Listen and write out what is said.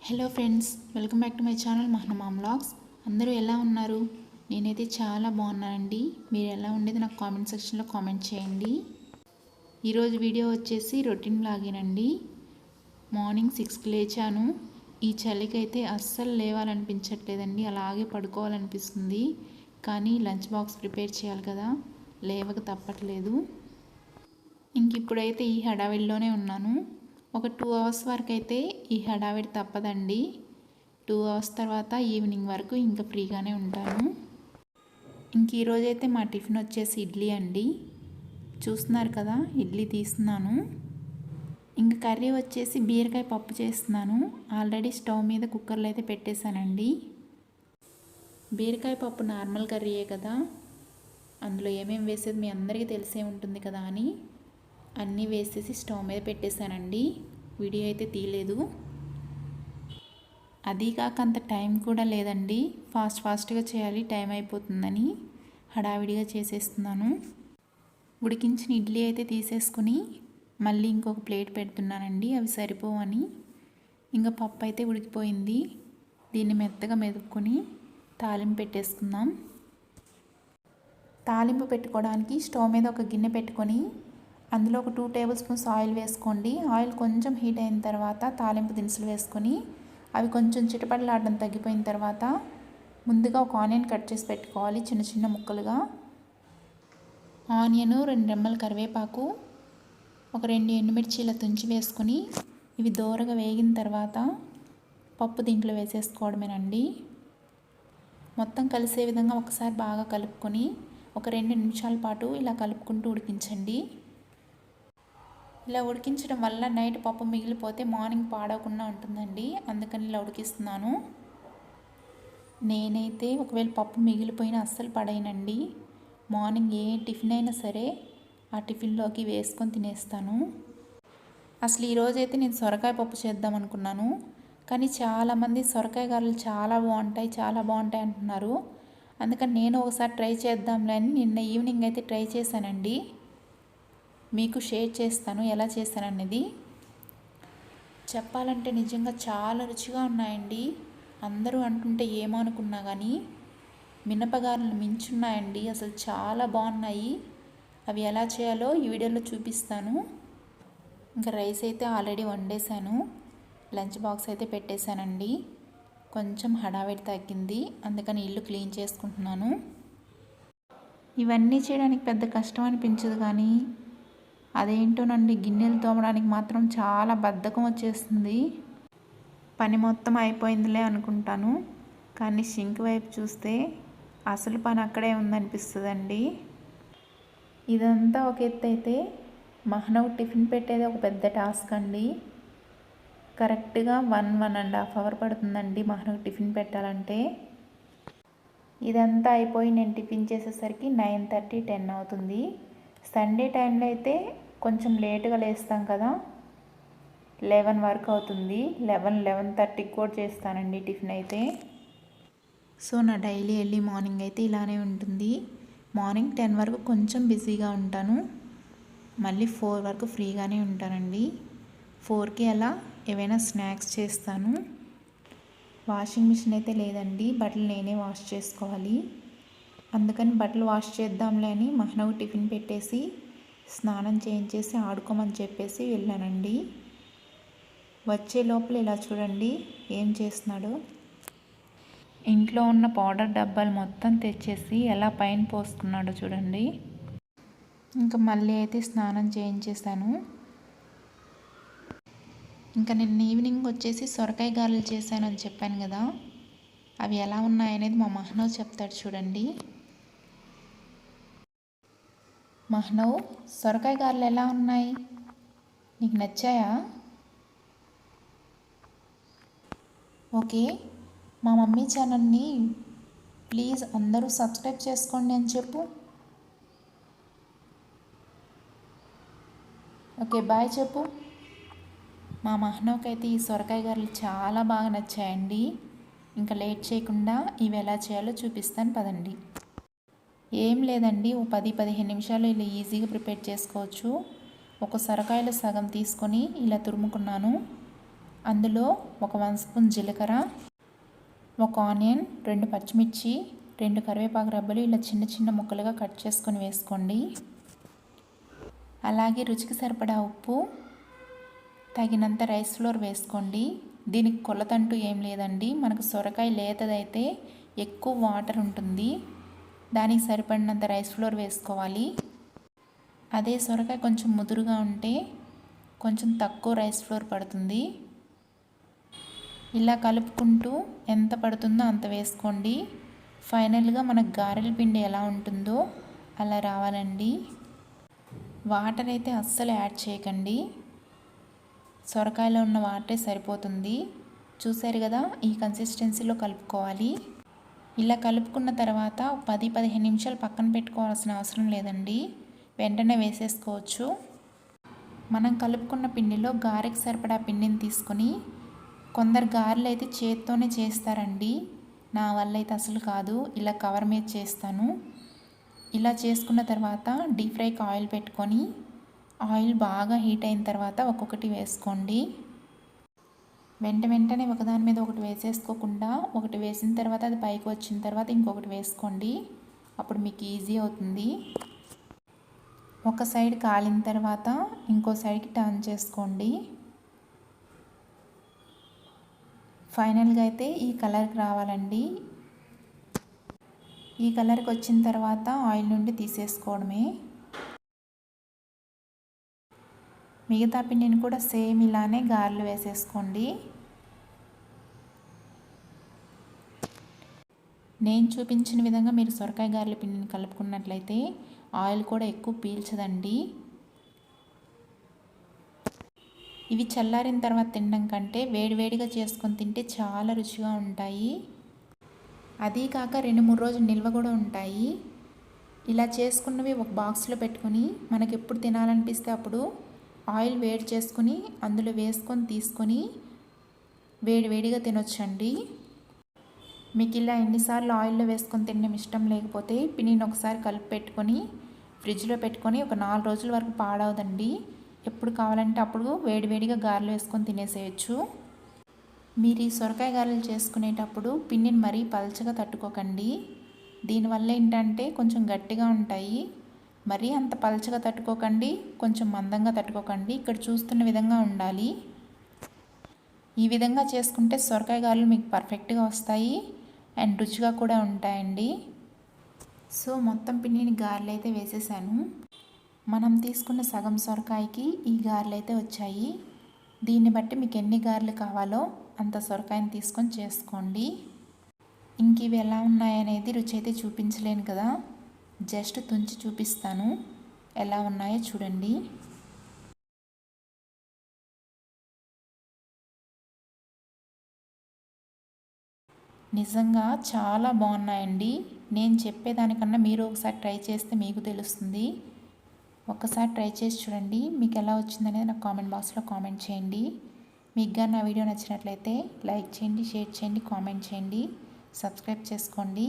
Hello friends, welcome back to my channel Mahanama vlogs. అందరూ ఎలా ఉన్నారు? నేనైతే చాలా బాగున్నానండి. మీరు ఎలా ఉండేది నాకు కామెంట్ సెక్షన్లో కామెంట్ చేయండి. ఈరోజు వీడియో వచ్చేసి రొటీన్ వ్లాగేనండి. మార్నింగ్ 6కి లేచాను. ఈ చలికి అయితే అస్సలు లేవాలనిపించట్లేదండి, అలాగే పడుకోవాలనిపిస్తుంది. కానీ లంచ్ బాక్స్ ప్రిపేర్ చేయాలి కదా, లేవక తప్పట్లేదు. ఇంక ఇప్పుడైతే ఈ హడావిడిలోనే ఉన్నాను. ఒక 2 అవర్స్ వరకు అయితే ఈ హడావిడి తప్పదండి. 2 అవర్స్ తర్వాత ఈవినింగ్ వరకు ఇంకా ఫ్రీగానే ఉంటాను. ఇంక ఈరోజైతే మా టిఫిన్ వచ్చేసి ఇడ్లీ అండి. చూస్తున్నారు కదా, ఇడ్లీ తీస్తున్నాను. ఇంకా కర్రీ వచ్చేసి బీరకాయ పప్పు చేస్తున్నాను. ఆల్రెడీ స్టవ్ మీద కుక్కర్లో అయితే పెట్టేశానండి. బీరకాయ పప్పు నార్మల్ కర్రీయే కదా, అందులో ఏమేమి వేసేది మీ అందరికీ తెలిసే ఉంటుంది కదా అని అన్నీ వేసేసి స్టవ్ మీద పెట్టేశానండి. వీడియో అయితే తీయలేదు. అది కాక అంత టైం కూడా లేదండి. ఫాస్ట్గా చేయాలి, టైం అయిపోతుందని హడావిడిగా చేసేస్తున్నాను. ఉడికించిన ఇడ్లీ అయితే తీసేసుకుని మళ్ళీ ఇంకొక ప్లేట్ పెడుతున్నానండి, అవి సరిపోవని. ఇంకా పప్పు అయితే ఉడికిపోయింది. దీన్ని మెత్తగా మెదుపుకొని తాలింపు పెట్టేసుకుందాం. తాలింపు పెట్టుకోవడానికి స్టవ్ మీద ఒక గిన్నె పెట్టుకొని అందులో ఒక 2 టేబుల్ స్పూన్స్ ఆయిల్ వేసుకోండి. ఆయిల్ కొంచెం హీట్ అయిన తర్వాత తాలింపు దినుసులు వేసుకొని అవి కొంచెం చిటపటలాడడం తగ్గిపోయిన తర్వాత ముందుగా ఒక ఆనియన్ కట్ చేసి పెట్టుకోవాలి, చిన్న చిన్న ముక్కలుగా. ఆనియను, 2 రెమ్మల కరివేపాకు, ఒక 2 ఎండుమిర్చి ఇలా తుంచి వేసుకొని ఇవి దోరగా వేగిన తర్వాత పప్పు దీంట్లో వేసేసుకోవడమేనండి. మొత్తం కలిసే విధంగా ఒకసారి బాగా కలుపుకొని ఒక 2 నిమిషాల పాటు ఇలా కలుపుకుంటూ ఉడికించండి. ఇలా ఉడికించడం వల్ల నైట్ పప్పు మిగిలిపోతే మార్నింగ్ పాడవకుండా ఉంటుందండి, అందుకని ఇలా ఉడికిస్తున్నాను. నేనైతే ఒకవేళ పప్పు మిగిలిపోయినా అస్సలు పడేయనండి. మార్నింగ్ ఏ టిఫిన్ అయినా సరే ఆ టిఫిన్లోకి వేసుకొని తినేస్తాను. అసలు ఈరోజైతే నేను సొరకాయ పప్పు చేద్దాం అనుకున్నాను, కానీ చాలామంది సొరకాయ గారెలు చాలా బాగుంటాయి అంటున్నారు. అందుకని నేను ఒకసారి ట్రై చేద్దాంలే అని నిన్న ఈవినింగ్ అయితే ట్రై చేశానండి. మీకు షేర్ చేస్తాను ఎలా చేశాననేది. చెప్పాలంటే నిజంగా చాలా రుచిగా ఉన్నాయండి. అందరూ అంటుంటే ఏమో అనుకున్నా కానీ మినపగారెలు మించున్నాయండి, అసలు చాలా బాగున్నాయి. అవి ఎలా చేయాలో ఈ వీడియోలో చూపిస్తాను. ఇంకా రైస్ అయితే ఆల్రెడీ వండేశాను, లంచ్ బాక్స్ అయితే పెట్టేశానండి. కొంచెం హడావిడి తగ్గింది, అందుకని ఇల్లు క్లీన్ చేసుకుంటున్నాను. ఇవన్నీ చేయడానికి పెద్ద కష్టం అనిపించదు, కానీ అదేంటోనండి గిన్నెలు తోమడానికి మాత్రం చాలా బద్ధకం వచ్చేస్తుంది. పని మొత్తం అయిపోయిందిలే అనుకుంటాను, కానీ సింక్ వైపు చూస్తే అసలు పని అక్కడే ఉందనిపిస్తుందండి. ఇదంతా ఒక ఎత్తు అయితే మహనవ్ టిఫిన్ పెట్టేది ఒక పెద్ద టాస్క్ అండి. కరెక్ట్గా 1.5 అవర్ పడుతుందండి మహనవ్ టిఫిన్ పెట్టాలంటే. ఇదంతా అయిపోయి నేను టిఫిన్ చేసేసరికి 9:30, 10 అవుతుంది. సండే టైంలో అయితే కొంచెం లేటుగా లేస్తాం కదా, 11 వరకు అవుతుంది. 11:30కి కూడా చేస్తానండి టిఫిన్ అయితే. సో నా డైలీ ఎర్లీ మార్నింగ్ అయితే ఇలానే ఉంటుంది. మార్నింగ్ 10 వరకు కొంచెం బిజీగా ఉంటాను, మళ్ళీ 4 వరకు ఫ్రీగానే ఉంటానండి. 4కి అలా ఏవైనా స్నాక్స్ చేస్తాను. వాషింగ్ మిషన్ అయితే లేదండి, బట్టలు నేనే వాష్ చేసుకోవాలి. అందుకని బట్టలు వాష్ చేద్దాంలే అని మహనవ్ టిఫిన్ పెట్టేసి స్నానం చేయించేసి ఆడుకోమని చెప్పేసి వెళ్ళానండి. వచ్చే లోపల ఇలా చూడండి ఏం చేస్తున్నాడో. ఇంట్లో ఉన్న పౌడర్ డబ్బాలు మొత్తం తెచ్చేసి ఎలా పైన పోస్తున్నాడో చూడండి. ఇంకా మళ్ళీ అయితే స్నానం చేయించేసాను. ఇంకా నిన్న ఈవినింగ్ వచ్చేసి సొరకాయ గారెలు చేశానని చెప్పాను కదా, అవి ఎలా ఉన్నాయనేది మా మహనవ్ చెప్తాడు చూడండి. మహనవ్, సొరకాయ గారెలు ఎలా ఉన్నాయి, నీకు నచ్చాయా? ఓకే, మా మమ్మీ ఛానల్ని ప్లీజ్ అందరూ సబ్స్క్రైబ్ చేసుకోండి అని చెప్పు. ఓకే, బాయ్ చెప్పు. మా మహనవ్కి అయితే ఈ సొరకాయ గారెలు చాలా బాగా నచ్చాయండి. ఇంకా లేట్ చేయకుండా ఇవి ఎలా చేయాలో చూపిస్తాను పదండి. ఏం లేదండి, ఓ 10-15 నిమిషాలు ఇలా ఈజీగా ప్రిపేర్ చేసుకోవచ్చు. ఒక సొరకాయలో సగం తీసుకొని ఇలా తురుముకున్నాను. అందులో ఒక 1 స్పూన్ జీలకర్ర, ఒక ఆనియన్, 2 పచ్చిమిర్చి, 2 కరివేపాకు రెబ్బలు ఇలా చిన్న చిన్న ముక్కలుగా కట్ చేసుకొని వేసుకోండి. అలాగే రుచికి సరిపడా ఉప్పు, తగినంత రైస్ ఫ్లోర్ వేసుకోండి. దీనికి కొలతంటూ ఏం లేదండి. మనకు సొరకాయ లేతదైతే ఎక్కువ వాటర్ ఉంటుంది, దానికి సరిపడినంత రైస్ ఫ్లోర్ వేసుకోవాలి. అదే సొరకాయ కొంచెం ముదురుగా ఉంటే కొంచెం తక్కువ రైస్ ఫ్లోర్ పడుతుంది. ఇలా కలుపుకుంటూ ఎంత పడుతుందో అంత వేసుకోండి. ఫైనల్గా మనకు గారెల పిండి ఎలా ఉంటుందో అలా రావాలండి. వాటర్ అయితే అస్సలు యాడ్ చేయకండి, సొరకాయలో ఉన్న వాటరే సరిపోతుంది. చూసారు కదా, ఈ కన్సిస్టెన్సీలో కలుపుకోవాలి. ఇలా కలుపుకున్న తర్వాత 10-15 నిమిషాలు పక్కన పెట్టుకోవాల్సిన అవసరం లేదండి, వెంటనే వేసేసుకోవచ్చు. మనం కలుపుకున్న పిండిలో గారెకి సరిపడా పిండిని తీసుకొని, కొందరు గారెలు అయితే చేత్తోనే చేస్తారండి, నా వల్ల అయితే అసలు కాదు, ఇలా కవర్ మీద చేస్తాను. ఇలా చేసుకున్న తర్వాత డీప్ ఫ్రైకి ఆయిల్ పెట్టుకొని, ఆయిల్ బాగా హీట్ అయిన తర్వాత ఒక్కొక్కటి వేసుకోండి. వెంటనే ఒకదాని మీద ఒకటి వేసేసుకోకుండా, ఒకటి వేసిన తర్వాత అది పైకి వచ్చిన తర్వాత ఇంకొకటి వేసుకోండి, అప్పుడు మీకు ఈజీ అవుతుంది. ఒక సైడ్ కాలిన తర్వాత ఇంకో సైడ్కి టర్న్ చేసుకోండి. ఫైనల్గా అయితే ఈ కలర్కి రావాలండి. ఈ కలర్కి వచ్చిన తర్వాత ఆయిల్ నుండి తీసేసుకోవడమే. మిగతా పిండిని కూడా సేమ్ ఇలానే గారెలు వేసేసుకోండి. నేను చూపించిన విధంగా మీరు సొరకాయ గారెల పిండిని కలుపుకున్నట్లయితే ఆయిల్ కూడా ఎక్కువ పీల్చదండి. ఇవి చల్లారిన తర్వాత తినడం కంటే వేడివేడిగా చేసుకొని తింటే చాలా రుచిగా ఉంటాయి. అదీ కాక 2-3 రోజులు నిల్వ కూడా ఉంటాయి. ఇలా చేసుకున్నవి ఒక బాక్స్లో పెట్టుకొని మనకి ఎప్పుడు తినాలనిపిస్తే అప్పుడు ఆయిల్ వేడి చేసుకుని అందులో వేసుకొని తీసుకొని వేడివేడిగా తినొచ్చండి. మీకు ఇలా ఎన్నిసార్లు ఆయిల్లో వేసుకొని తినడం ఇష్టం లేకపోతే పిండిని ఒకసారి కలిపి పెట్టుకొని ఫ్రిడ్జ్లో పెట్టుకొని ఒక 4 రోజుల వరకు పాడవదండి. ఎప్పుడు కావాలంటే అప్పుడు వేడివేడిగా గారెలు వేసుకొని తినేసేయచ్చు. మీరు ఈ సొరకాయ గారెలు చేసుకునేటప్పుడు పిండిని మరీ పల్చగా తట్టుకోకండి, దీనివల్ల ఏంటంటే కొంచెం గట్టిగా ఉంటాయి. మరీ అంత పల్చగా తట్టుకోకండి, కొంచెం మందంగా తట్టుకోకండి, ఇక్కడ చూస్తున్న విధంగా ఉండాలి. ఈ విధంగా చేసుకుంటే సొరకాయ గారెలు మీకు పర్ఫెక్ట్గా వస్తాయి అండ్ రుచిగా కూడా ఉంటాయండి. సో మొత్తం పిండిని గారెలు అయితే వేసేసాను. మనం తీసుకున్న సగం సొరకాయకి ఈ గారెలు అయితే వచ్చాయి. దీన్ని బట్టి మీకు ఎన్ని గారెలు కావాలో అంత సొరకాయని తీసుకొని చేసుకోండి. ఇంక ఇవి ఎలా ఉన్నాయనేది రుచి అయితే చూపించలేను కదా, జస్ట్ తుంచి చూపిస్తాను, ఎలా ఉన్నాయో చూడండి. నిజంగా చాలా బాగున్నాయండి. నేను చెప్పేదానికన్నా మీరు ఒకసారి ట్రై చేస్తే మీకు తెలుస్తుంది. ఒక్కసారి ట్రై చేసి చూడండి, మీకు ఎలా వచ్చిందనేది నాకు కామెంట్ బాక్స్లో కామెంట్ చేయండి. మీకు కానీ నా వీడియో నచ్చినట్లయితే లైక్ చేయండి, షేర్ చేయండి, కామెంట్ చేయండి, సబ్స్క్రైబ్ చేసుకోండి.